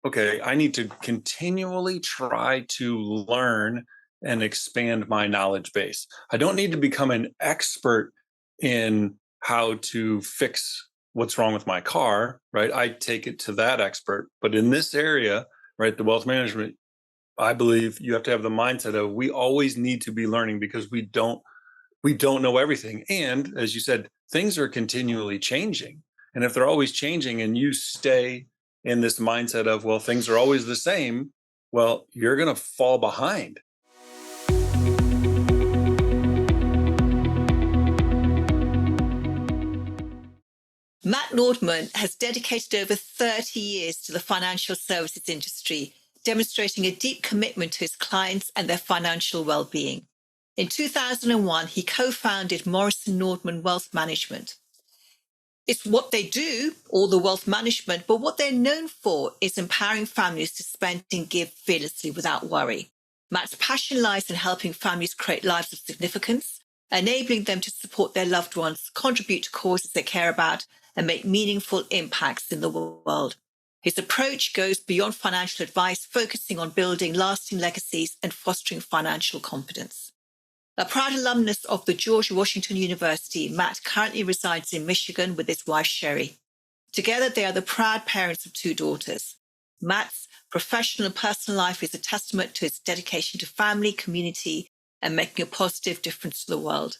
okay, I need to continually try to learn and expand my knowledge base. I don't need to become an expert in how to fix what's wrong with my car, right? I take it to that expert. But in this area, right, the wealth management, I believe you have to have the mindset of we always need to be learning because we don't know everything. And as you said, things are continually changing. And if they're always changing and you stay in this mindset of, well, things are always the same, well, you're going to fall behind. Matt Nordmann has dedicated over 30 years to the financial services industry, demonstrating a deep commitment to his clients and their financial well-being. In 2001, he co-founded Morrison Nordmann Wealth Management. It's what they do, all the wealth management, but what they're known for is empowering families to spend and give fearlessly without worry. Matt's passion lies in helping families create lives of significance, enabling them to support their loved ones, contribute to causes they care about, and make meaningful impacts in the world. His approach goes beyond financial advice, focusing on building lasting legacies and fostering financial confidence. A proud alumnus of the George Washington University, Matt currently resides in Michigan with his wife, Sherry. Together, they are the proud parents of 2 daughters. Matt's professional and personal life is a testament to his dedication to family, community, and making a positive difference to the world.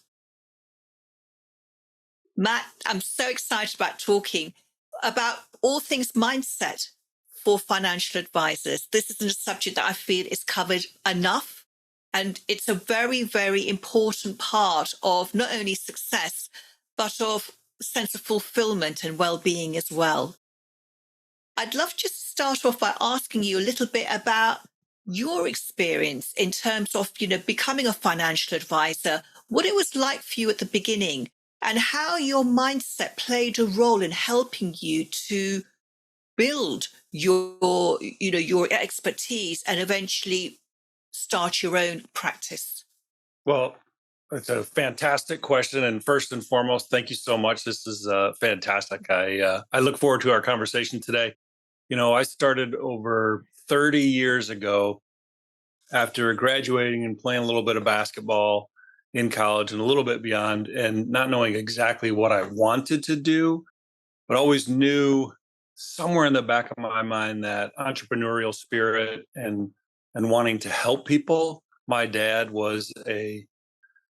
Matt, I'm so excited about talking about all things mindset for financial advisors. This isn't a subject that I feel is covered enough, and it's a very, very important part of not only success, but of sense of fulfillment and well-being as well. I'd love just to start off by asking you a little bit about your experience in terms of, becoming a financial advisor, what it was like for you at the beginning, and how your mindset played a role in helping you to build your expertise and eventually start your own practice. Well, it's a fantastic question. And first and foremost, thank you so much. This is fantastic. I look forward to our conversation today. I started over 30 years ago after graduating and playing a little bit of basketball in college and a little bit beyond, and not knowing exactly what I wanted to do, but always knew somewhere in the back of my mind that entrepreneurial spirit and wanting to help people. My dad was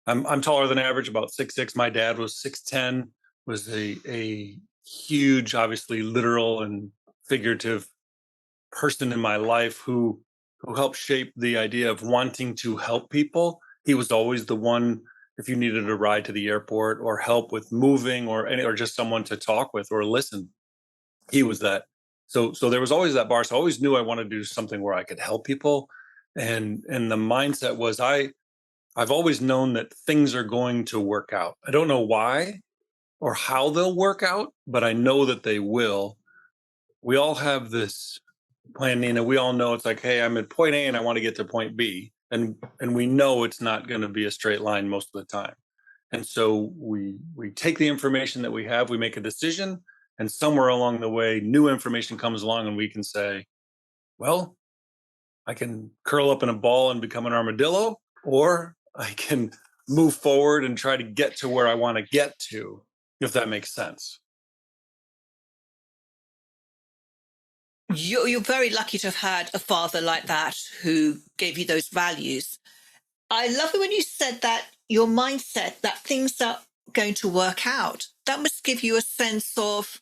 I'm taller than average, about 6'6". My dad was 6'10", was a huge, obviously literal and figurative person in my life who helped shape the idea of wanting to help people. He was always the one, if you needed a ride to the airport or help with moving or just someone to talk with or listen, he was that. So there was always that bar. So I always knew I wanted to do something where I could help people. And the mindset was I've always known that things are going to work out. I don't know why or how they'll work out, but I know that they will. We all have this plan, Nina. We all know it's like, hey, I'm at point A and I want to get to point B. And we know it's not going to be a straight line most of the time. And so we take the information that we have, we make a decision, and somewhere along the way, new information comes along and we can say, well, I can curl up in a ball and become an armadillo, or I can move forward and try to get to where I want to get to, if that makes sense. You're very lucky to have had a father like that who gave you those values. I love it when you said that your mindset, that things are going to work out. That must give you a sense of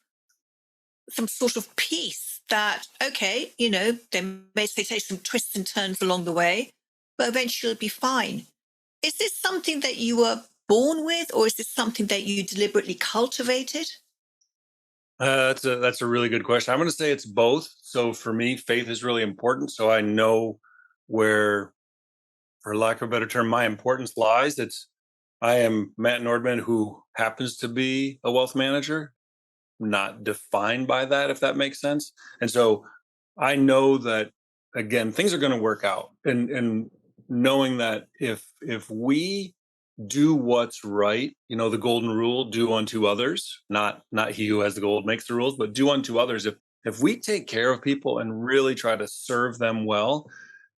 some sort of peace that, okay, they may say take some twists and turns along the way, but eventually it'll be fine. Is this something that you were born with, or is this something that you deliberately cultivated? That's a really good question. I'm going to say it's both. So for me, faith is really important. So I know where, for lack of a better term, my importance lies. I am Matt Nordmann, who happens to be a wealth manager, not defined by that, if that makes sense. And so I know that, again, things are going to work out, and knowing that if we do what's right, the golden rule, do unto others, not he who has the gold makes the rules, but do unto others. If if we take care of people and really try to serve them well,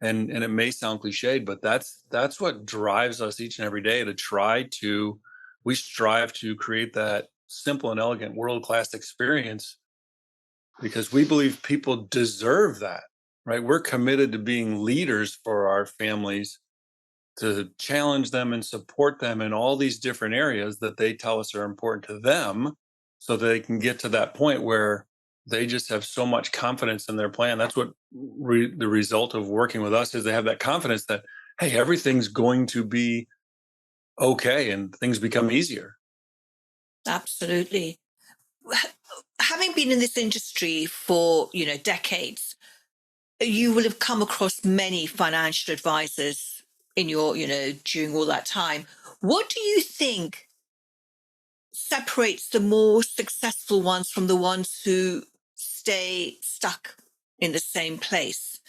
and it may sound cliched, but that's what drives us each and every day to try to we strive to create that simple and elegant world-class experience because we believe people deserve that, right? We're committed to being leaders for our families to challenge them and support them in all these different areas that they tell us are important to them so they can get to that point where they just have so much confidence in their plan. That's what the result of working with us is they have that confidence that, hey, everything's going to be okay and things become easier. Absolutely. Having been in this industry for, decades, you will have come across many financial advisors in your, during all that time. What do you think separates the more successful ones from the ones who stay stuck in the same place?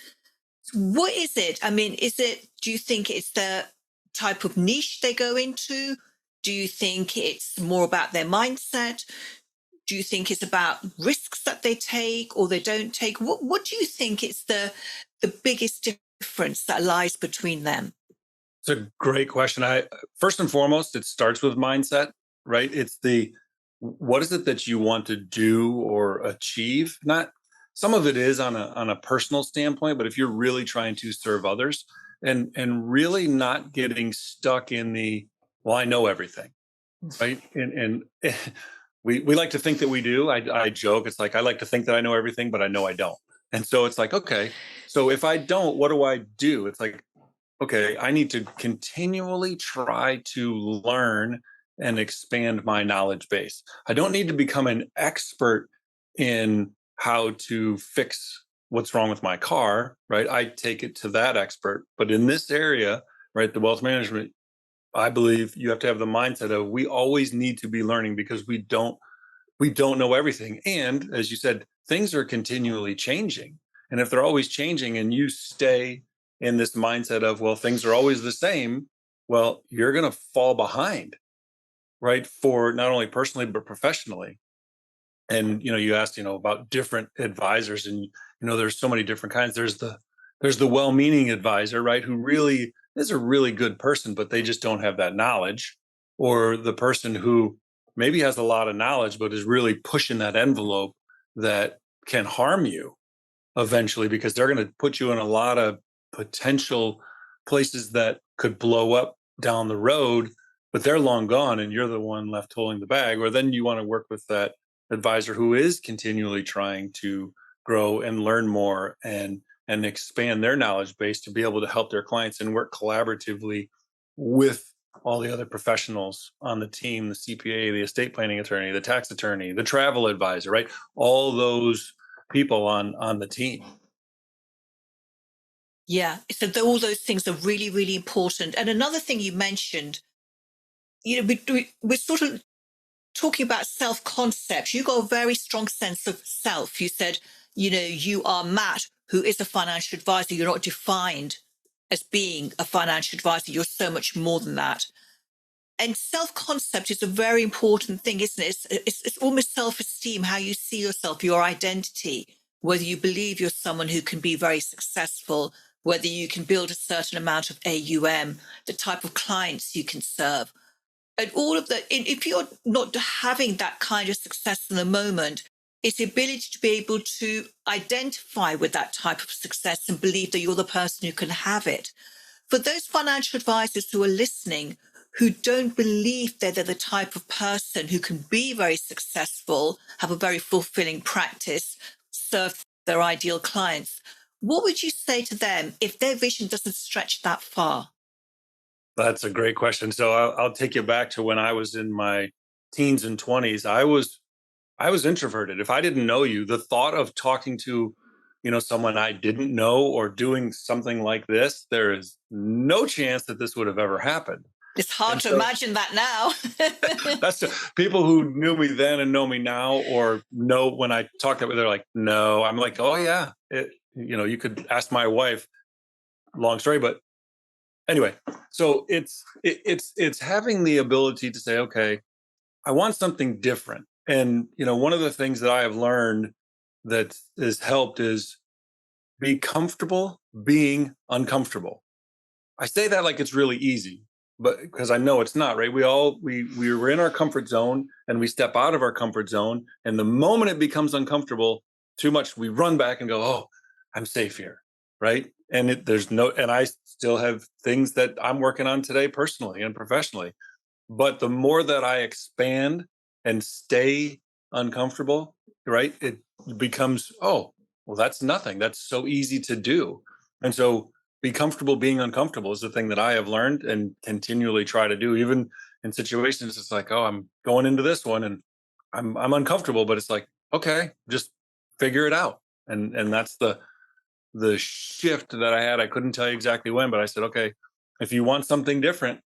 What is it? I mean, do you think it's the type of niche they go into? Do you think it's more about their mindset? Do you think it's about risks that they take or they don't take? What do you think is the biggest difference that lies between them? It's a great question. I first and foremost, it starts with mindset, right? It's the what is it that you want to do or achieve? Not some of it is on a personal standpoint, but if you're really trying to serve others and really not getting stuck in the well, I know everything, right? And we like to think that we do. I joke, it's like I like to think that I know everything, but I know I don't. And so it's like, okay, so if I don't, what do I do? It's like okay, I need to continually try to learn and expand my knowledge base. I don't need to become an expert in how to fix what's wrong with my car, right? I take it to that expert. But in this area, right, the wealth management, I believe you have to have the mindset of we always need to be learning because we don't know everything. And as you said, things are continually changing. And if they're always changing and you stay in this mindset of, well, things are always the same, well, you're going to fall behind, right? For not only personally, but professionally. And, you asked, about different advisors and, there's so many different kinds. There's the well-meaning advisor, right? Who really is a really good person, but they just don't have that knowledge or the person who maybe has a lot of knowledge, but is really pushing that envelope that can harm you eventually because they're going to put you in a lot of potential places that could blow up down the road, but they're long gone and you're the one left holding the bag. Or then you want to work with that advisor who is continually trying to grow and learn more and expand their knowledge base to be able to help their clients and work collaboratively with all the other professionals on the team, the CPA, the estate planning attorney, the tax attorney, the travel advisor, right? All those people on the team. Yeah. So all those things are really, really important. And another thing you mentioned, we're sort of talking about self concept. You got a very strong sense of self. You said, you are Matt, who is a financial advisor. You're not defined as being a financial advisor. You're so much more than that. And self concept is a very important thing, isn't it? It's almost self esteem, how you see yourself, your identity, whether you believe you're someone who can be very successful, whether you can build a certain amount of AUM, the type of clients you can serve. And all of that, if you're not having that kind of success in the moment, it's the ability to be able to identify with that type of success and believe that you're the person who can have it. For those financial advisors who are listening, who don't believe that they're the type of person who can be very successful, have a very fulfilling practice, serve their ideal clients, what would you say to them if their vision doesn't stretch that far? That's a great question. So I'll take you back to when I was in my teens and 20s. I was introverted. If I didn't know you, the thought of talking to, someone I didn't know or doing something like this, there is no chance that this would have ever happened. It's hard And to so imagine that now. that's people who knew me then and know me now, or know when I talk that way, they're like, no. I'm like, oh yeah. You could ask my wife. Long story, but anyway. So it's having the ability to say, okay, I want something different. And one of the things that I have learned that has helped is be comfortable being uncomfortable. I say that like it's really easy, but because I know it's not, right? We were in our comfort zone and we step out of our comfort zone. And the moment it becomes uncomfortable too much, we run back and go, oh, I'm safe here. Right. And and I still have things that I'm working on today personally and professionally. But the more that I expand and stay uncomfortable, right, it becomes, oh, well, that's nothing. That's so easy to do. And so be comfortable being uncomfortable is the thing that I have learned and continually try to do, even in situations. It's like, oh, I'm going into this one and I'm uncomfortable, but it's like, okay, just figure it out. And that's the shift that I had. I couldn't tell you exactly when, but I said, okay, if you want something different,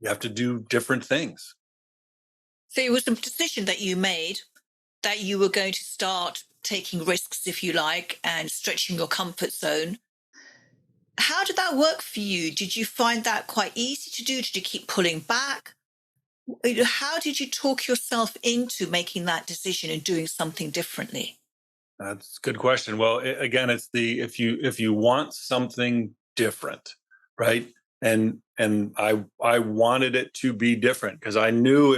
you have to do different things. So it was a decision that you made that you were going to start taking risks, if you like, and stretching your comfort zone. How did that work for you? Did you find that quite easy to do? Did you keep pulling back? How did you talk yourself into making that decision and doing something differently? That's a good question. Well, again, it's the if you want something different, right? And I wanted it to be different because I knew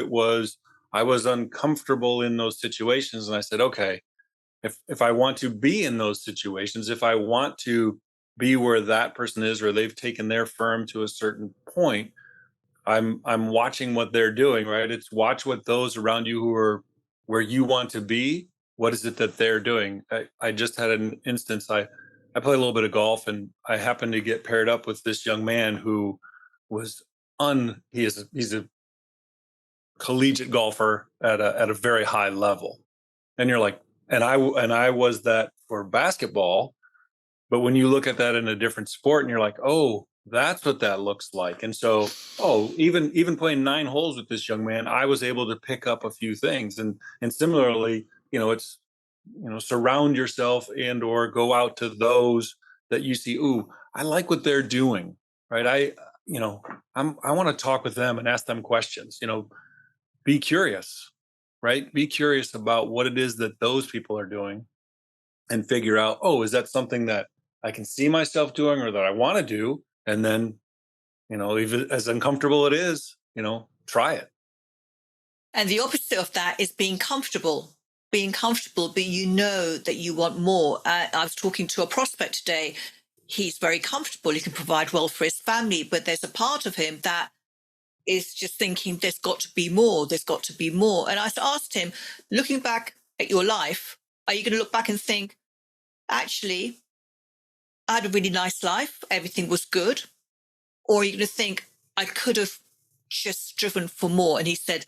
I was uncomfortable in those situations, and I said, okay, if I want to be in those situations, if I want to be where that person is, or they've taken their firm to a certain point, I'm watching what they're doing, right? It's watch what those around you who are where you want to be. What is it that they're doing? I just had an instance. I play a little bit of golf, and I happened to get paired up with this young man who was he's a collegiate golfer at a very high level. And you're like, and I was that for basketball, but when you look at that in a different sport and you're like, oh, that's what that looks like. And so, oh, even playing 9 holes with this young man, I was able to pick up a few things. And similarly, it's surround yourself and or go out to those that you see, ooh, I like what they're doing. Right. You know, I want to talk with them and ask them questions. Be curious, right? Be curious about what it is that those people are doing and figure out, oh, is that something that I can see myself doing or that I want to do? And then, even as uncomfortable it is, try it. And the opposite of that is being comfortable. Being comfortable, but you know that you want more. I was talking to a prospect today. He's very comfortable. He can provide well for his family, but there's a part of him that is just thinking there's got to be more. There's got to be more. And I asked him, looking back at your life, are you going to look back and think, actually, I had a really nice life. Everything was good. Or are you going to think, I could have just striven for more? And he said,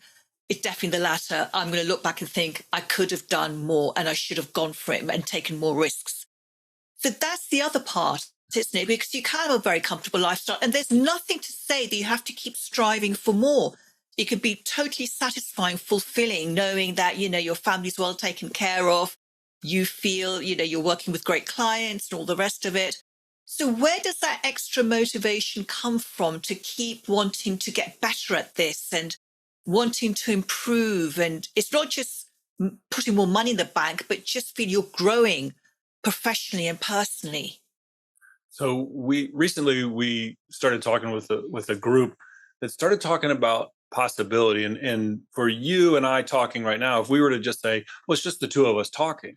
it's definitely the latter. I'm going to look back and think, I could have done more and I should have gone for it and taken more risks. So that's the other part, isn't it? Because you can have a very comfortable lifestyle and there's nothing to say that you have to keep striving for more. It can be totally satisfying, fulfilling, knowing that, your family's well taken care of. You feel, you're working with great clients and all the rest of it. So where does that extra motivation come from to keep wanting to get better at this and wanting to improve? And it's not just putting more money in the bank, but just feel you're growing professionally and personally. So we started talking with a group that started talking about possibility, and for you and I talking right now, if we were to just say, well, it's just the two of us talking.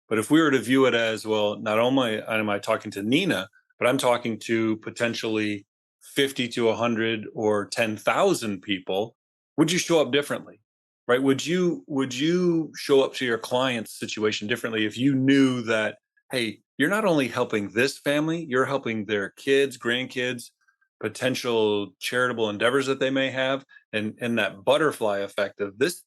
But if we were to view it as, well, not only am I talking to Nina, but I'm talking to potentially 50 to 100 or 10,000 people, would you show up differently? Right? Would you show up to your client's situation differently if you knew that, hey, you're not only helping this family, you're helping their kids, grandkids, potential charitable endeavors that they may have, and that butterfly effect of this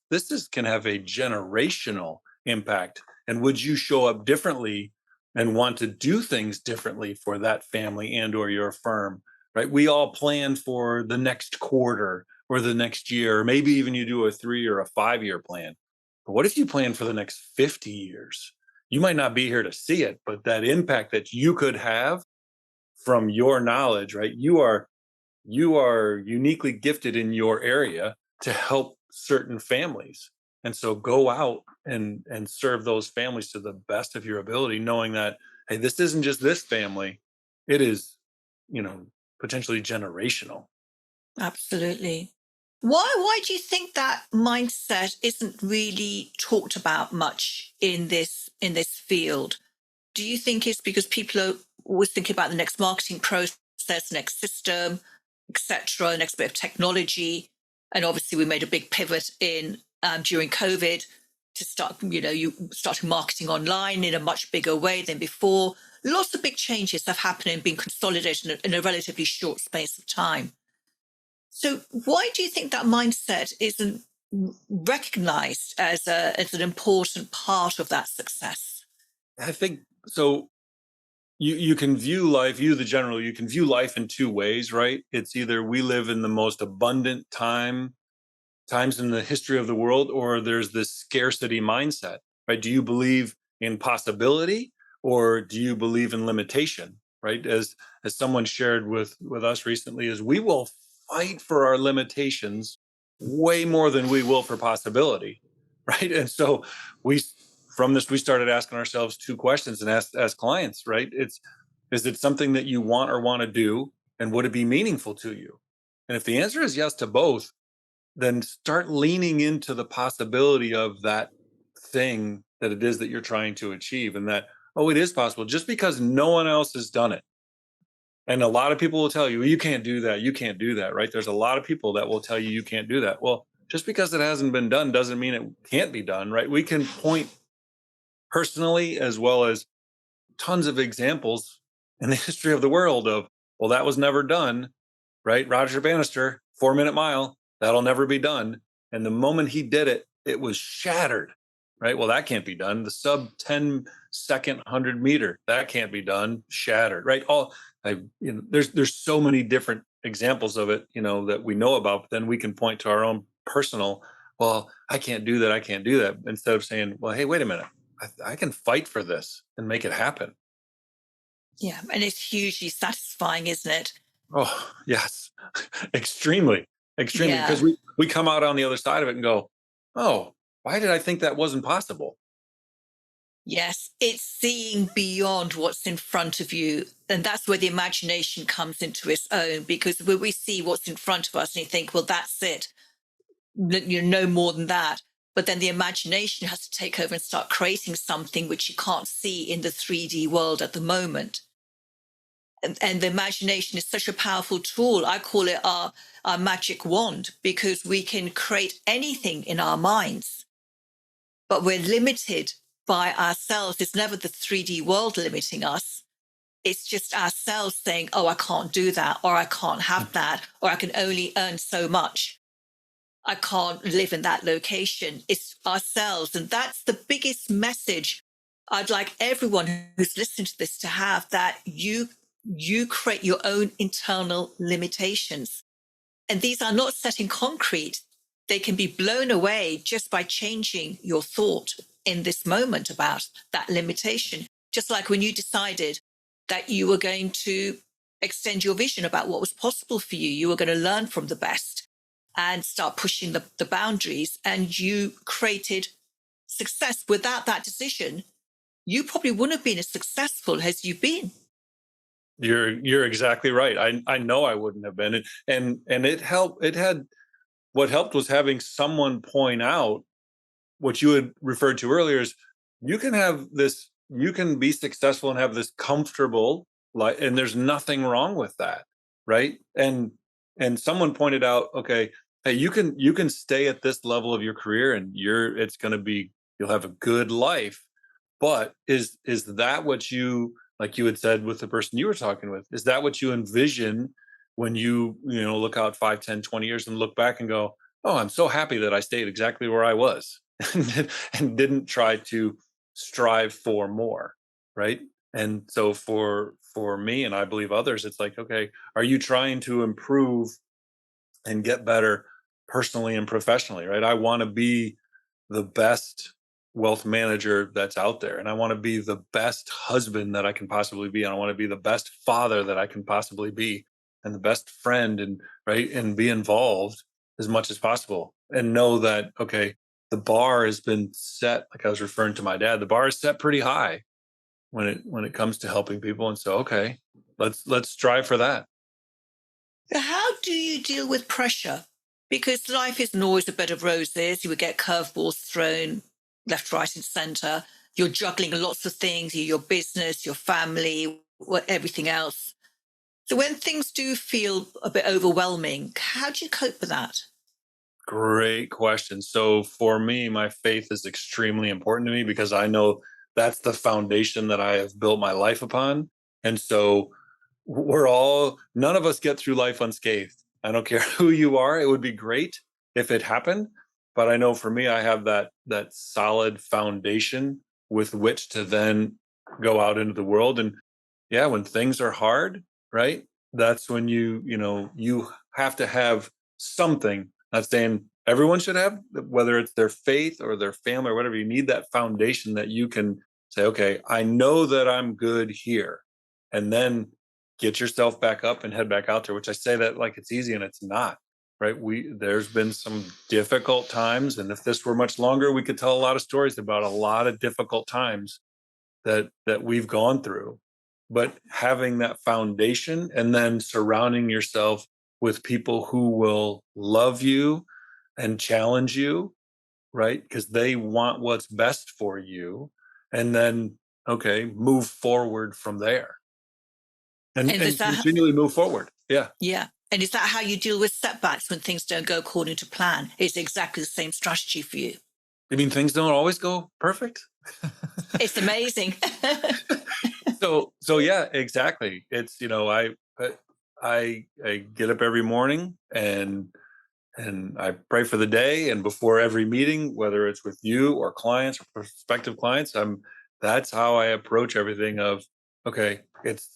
can have a generational impact. And would you show up differently and want to do things differently for that family and or your firm? Right? We all plan for the next quarter or the next year, or maybe even you do a 3 or a 5 year plan. But what if you plan for the next 50 years? You might not be here to see it, but that impact that you could have from your knowledge, right? You are uniquely gifted in your area to help certain families. And so go out and serve those families to the best of your ability, knowing that, hey, this isn't just this family, it is, you know, potentially generational. Absolutely. Why do you think that mindset isn't really talked about much in this field? Do you think it's because people are always thinking about the next marketing process, next system, etc., next bit of technology? And obviously, we made a big pivot in during COVID to start, you started marketing online in a much bigger way than before. Lots of big changes have happened and been consolidated in a relatively short space of time. So, why do you think that mindset isn't recognized as an important part of that success? I think so. You can view life, you the general, you can view life in two ways, right? It's either we live in the most abundant times in the history of the world, or there's this scarcity mindset, right? Do you believe in possibility, or do you believe in limitation, right? As someone shared with us recently, is we will fight for our limitations way more than we will for possibility, right? And so we from this we started asking ourselves two questions and asked as clients, right? It's, is it something that you want to do, and would it be meaningful to you? And if the answer is yes to both, then start leaning into the possibility of that thing that it is that you're trying to achieve, and that, oh, it is possible just because no one else has done it. And a lot of people will tell you, "Well, you can't do that, you can't do that," right? There's a lot of people that will tell you you can't do that. Well, just because it hasn't been done doesn't mean it can't be done, right? We can point personally as well as tons of examples in the history of the world of, well, that was never done, right? Roger Bannister, 4 Minute Mile, that'll never be done. And the moment he did it, it was shattered, right? Well, that can't be done. The sub 10-second 100 meter, that can't be done, shattered, right? There's so many different examples of it, that we know about, but then we can point to our own personal, well, I can't do that. I can't do that. Instead of saying, well, hey, wait a minute. I can fight for this and make it happen. Yeah, and it's hugely satisfying, isn't it? Oh, yes. Extremely, extremely. Yeah. Because we come out on the other side of it and go, oh, why did I think that wasn't possible? Yes, it's seeing beyond what's in front of you. And that's where the imagination comes into its own, because when we see what's in front of us and you think, well, that's it, you know, no more than that. But then the imagination has to take over and start creating something which you can't see in the 3D world at the moment. And the imagination is such a powerful tool. I call it our magic wand, because we can create anything in our minds, but we're limited by ourselves. It's never the 3D world limiting us. It's just ourselves saying, oh, I can't do that, or I can't have that, or I can only earn so much. I can't live in that location. It's ourselves. And that's the biggest message I'd like everyone who's listening to this to have, that you create your own internal limitations. And these are not set in concrete. They can be blown away just by changing your thought in this moment about that limitation. Just like when you decided that you were going to extend your vision about what was possible for you, you were going to learn from the best and start pushing the boundaries, and you created success. Without that decision, you probably wouldn't have been as successful as you've been. You're exactly right. I know I wouldn't have been. And it helped. It had, what helped was having someone point out what you had referred to earlier, is you can be successful and have this comfortable life, and there's nothing wrong with that, right? And someone pointed out, okay, hey, you can stay at this level of your career, and it's going to be, you'll have a good life. But is that what you, like you had said with the person you were talking with, is that what you envision when you look out 5, 10, 20 years and look back and go, oh, I'm so happy that I stayed exactly where I was and didn't try to strive for more, right? And so for me, and I believe others, it's like, okay, are you trying to improve and get better personally and professionally, right? I want to be the best wealth manager that's out there, and I want to be the best husband that I can possibly be, and I want to be the best father that I can possibly be, and the best friend, and right, and be involved as much as possible, and know that, okay, the bar has been set, like I was referring to my dad, the bar is set pretty high when it comes to helping people. And so, okay, let's strive for that. How do you deal with pressure? Because life isn't always a bed of roses. You would get curveballs thrown left, right, and center. You're juggling lots of things, your business, your family, everything else. So when things do feel a bit overwhelming, how do you cope with that? Great question. So for me, my faith is extremely important to me because I know that's the foundation that I have built my life upon. And so none of us get through life unscathed. I don't care who you are. It would be great if it happened. But I know for me, I have that solid foundation with which to then go out into the world. And yeah, when things are hard, right? That's when you have to have something. Not saying everyone should have, whether it's their faith or their family or whatever, you need that foundation that you can say, okay, I know that I'm good here. And then get yourself back up and head back out there, which I say that like it's easy and it's not, right? There's been some difficult times. And if this were much longer, we could tell a lot of stories about a lot of difficult times that we've gone through. But having that foundation and then surrounding yourself with people who will love you and challenge you, right? Because they want what's best for you. And then, okay, move forward from there And is and that, continually move forward. Yeah. yeah. And is that how you deal with setbacks when things don't go according to plan? It's exactly the same strategy for you. I mean, things don't always go perfect. It's amazing. So yeah, exactly. It's, I get up every morning and I pray for the day. And before every meeting, whether it's with you or clients or prospective clients, that's how I approach everything of, okay, it's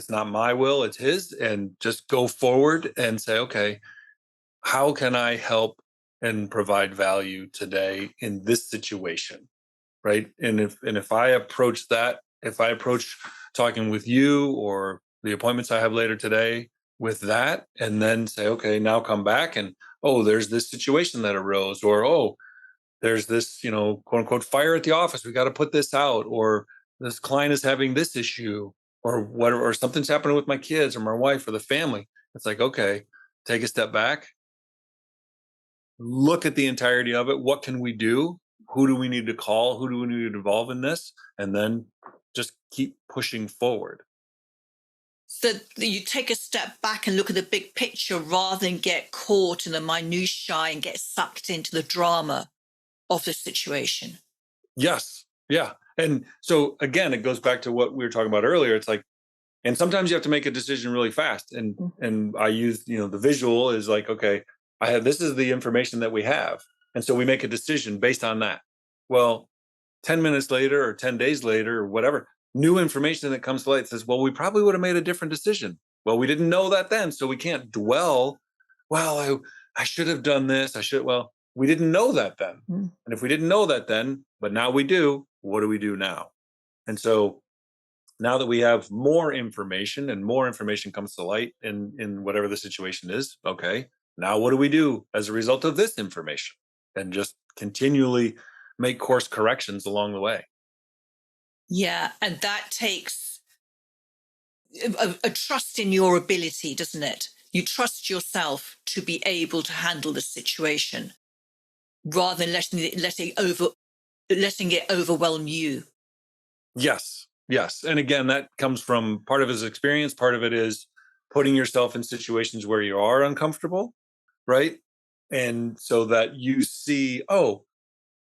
not my will, it's his, and just go forward and say, okay, how can I help and provide value today in this situation? Right. And if I approach that, if I approach talking with you or the appointments I have later today with that, and then say, okay, now come back and, oh, there's this situation that arose, or, oh, there's this, quote unquote, fire at the office. We got to put this out, or this client is having this issue, or whatever, or something's happening with my kids or my wife or the family. It's like, okay, take a step back, look at the entirety of it. What can we do? Who do we need to call? Who do we need to involve in this? And then just keep pushing forward. So you take a step back and look at the big picture rather than get caught in the minutiae and get sucked into the drama of the situation. Yes. Yeah. And so again, it goes back to what we were talking about earlier. It's like, and sometimes you have to make a decision really fast. And I use, the visual is like, okay, this is the information that we have. And so we make a decision based on that. Well, 10 minutes later or 10 days later or whatever, new information that comes to light says, well, we probably would have made a different decision. Well, we didn't know that then. So we can't dwell, well, I should have done this. Well, we didn't know that then. And if we didn't know that then, but now we do, what do we do now? And so now that we have more information and more information comes to light in whatever the situation is, okay, now what do we do as a result of this information? And just continually make course corrections along the way. Yeah. And that takes a trust in your ability, doesn't it? You trust yourself to be able to handle the situation rather than letting it overwhelm you. Yes. Yes. And again, that comes from part of his experience. Part of it is putting yourself in situations where you are uncomfortable, right? And so that you see, oh,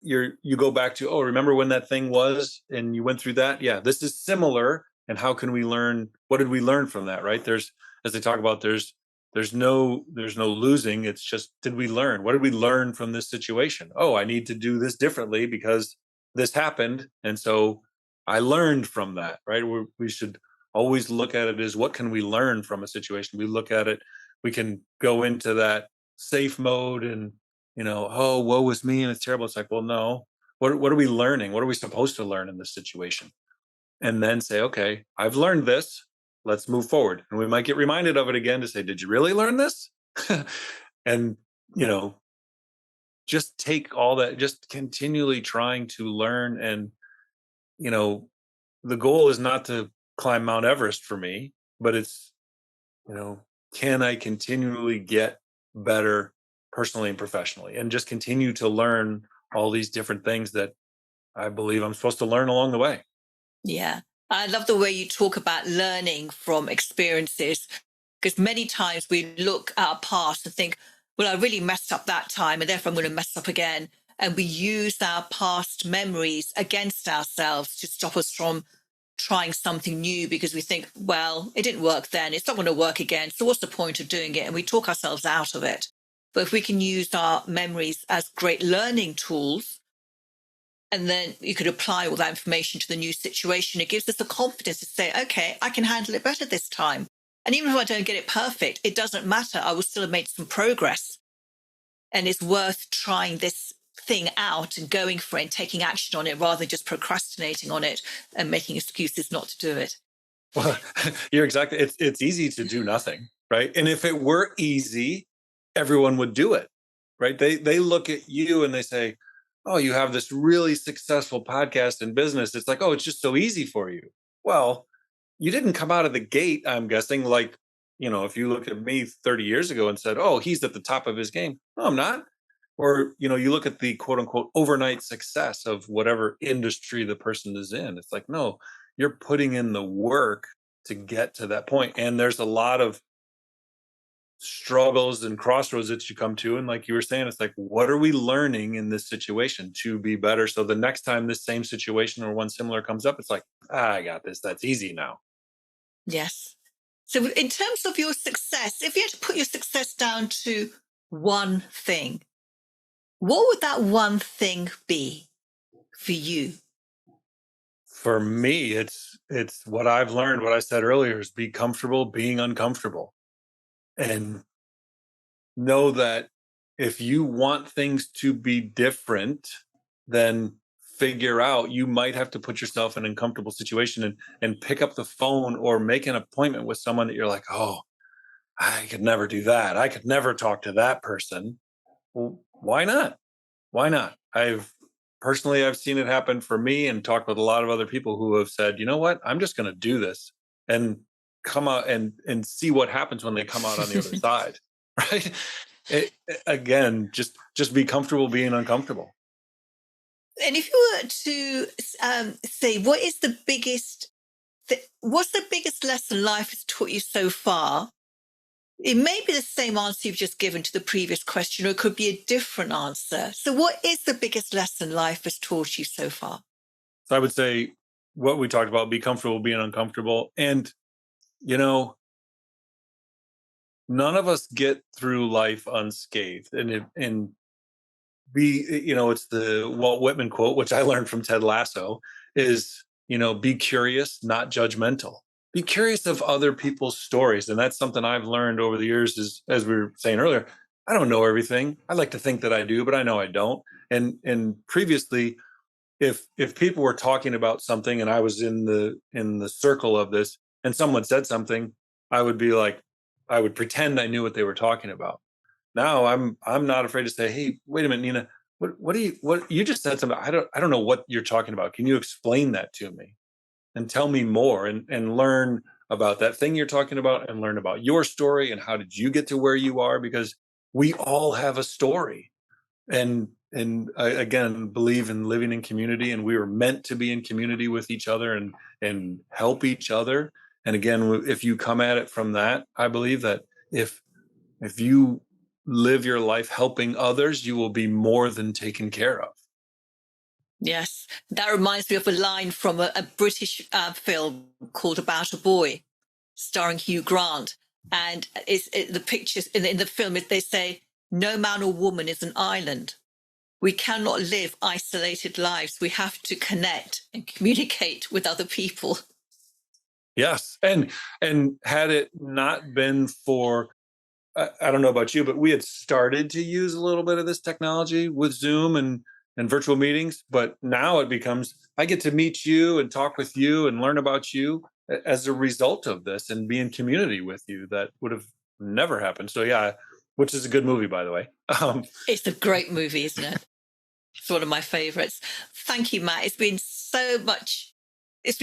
you go back to, oh, remember when that thing was and you went through that? Yeah, this is similar. And how can we learn? What did we learn from that? Right. As they talk about, there's no losing. It's just, did we learn? What did we learn from this situation? Oh, I need to do this differently because this happened. And so I learned from that, right? We should always look at it as, what can we learn from a situation? We look at it, we can go into that safe mode and, oh, woe was me and it's terrible. It's like, well, no, what are we learning? What are we supposed to learn in this situation? And then say, okay, I've learned this. Let's move forward. And we might get reminded of it again to say, did you really learn this? And, just take all that, just continually trying to learn. And, you know, the goal is not to climb Mount Everest for me, but it's, you know, can I continually get better personally and professionally and just continue to learn all these different things that I believe I'm supposed to learn along the way. Yeah. I love the way you talk about learning from experiences, because many times we look at our past and think, well, I really messed up that time and therefore I'm going to mess up again. And we use our past memories against ourselves to stop us from trying something new, because we think, well, it didn't work then, it's not going to work again. So what's the point of doing it? And we talk ourselves out of it. But if we can use our memories as great learning tools, and then you could apply all that information to the new situation, it gives us the confidence to say, okay, I can handle it better this time. And even if I don't get it perfect, it doesn't matter. I will still have made some progress. And it's worth trying this thing out and going for it and taking action on it, rather than just procrastinating on it and making excuses not to do it. Well, you're exactly. It's easy to do nothing, right? And if it were easy, everyone would do it, right? They look at you and they say, "Oh, you have this really successful podcast and business." It's like, "Oh, it's just so easy for you." Well, you didn't come out of the gate, I'm guessing, like, if you look at me 30 years ago and said, "Oh, he's at the top of his game." No, I'm not. Or, you look at the quote unquote overnight success of whatever industry the person is in. It's like, no, you're putting in the work to get to that point. And there's a lot of struggles and crossroads that you come to. And like you were saying, it's like, what are we learning in this situation to be better? So the next time this same situation or one similar comes up, it's like, I got this. That's easy now. Yes. So, in terms of your success, if you had to put your success down to one thing, what would that one thing be for you? For me, it's what I've learned, what I said earlier, is be comfortable being uncomfortable. And know that if you want things to be different, then figure out you might have to put yourself in an uncomfortable situation and pick up the phone or make an appointment with someone that you're like, oh, I could never do that. I could never talk to that person. Well, why not? Why not? I've seen it happen for me and talked with a lot of other people who have said, you know what, I'm just going to do this and come out and see what happens when they come out on the other side. Right. Again, just be comfortable being uncomfortable. And if you were to say, what's the biggest lesson life has taught you so far? It may be the same answer you've just given to the previous question, or it could be a different answer. So what is the biggest lesson life has taught you so far? So I would say what we talked about, be comfortable being uncomfortable. And, you know, none of us get through life unscathed. And it's the Walt Whitman quote, which I learned from Ted Lasso, is, be curious, not judgmental. Be curious of other people's stories. And that's something I've learned over the years, is, as we were saying earlier, I don't know everything. I like to think that I do, but I know I don't. And previously, if people were talking about something and I was in the circle of this and someone said something, I would be like, I would pretend I knew what they were talking about. Now I'm not afraid to say, hey, wait a minute, Nina, what you just said something. I don't know what you're talking about. Can you explain that to me and tell me more and learn about that thing you're talking about and learn about your story and how did you get to where you are? Because we all have a story. And I, again, believe in living in community, and we were meant to be in community with each other and help each other. And again, if you come at it from that, I believe that if you live your life helping others, you will be more than taken care of. Yes, that reminds me of a line from a British film called About a Boy, starring Hugh Grant. And the pictures in the film, they say, no man or woman is an island. We cannot live isolated lives. We have to connect and communicate with other people. Yes. And had it not been for, I don't know about you, but we had started to use a little bit of this technology with Zoom and virtual meetings. But now it becomes, I get to meet you and talk with you and learn about you as a result of this and be in community with you. That would have never happened. So yeah, which is a good movie, by the way. It's a great movie, isn't it? It's one of my favorites. Thank you, Matt. It's been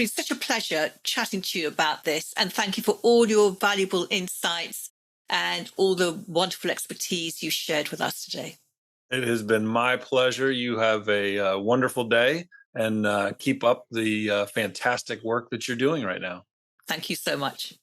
such a pleasure chatting to you about this. And thank you for all your valuable insights and all the wonderful expertise you shared with us today. It has been my pleasure. You have a wonderful day and keep up the fantastic work that you're doing right now. Thank you so much.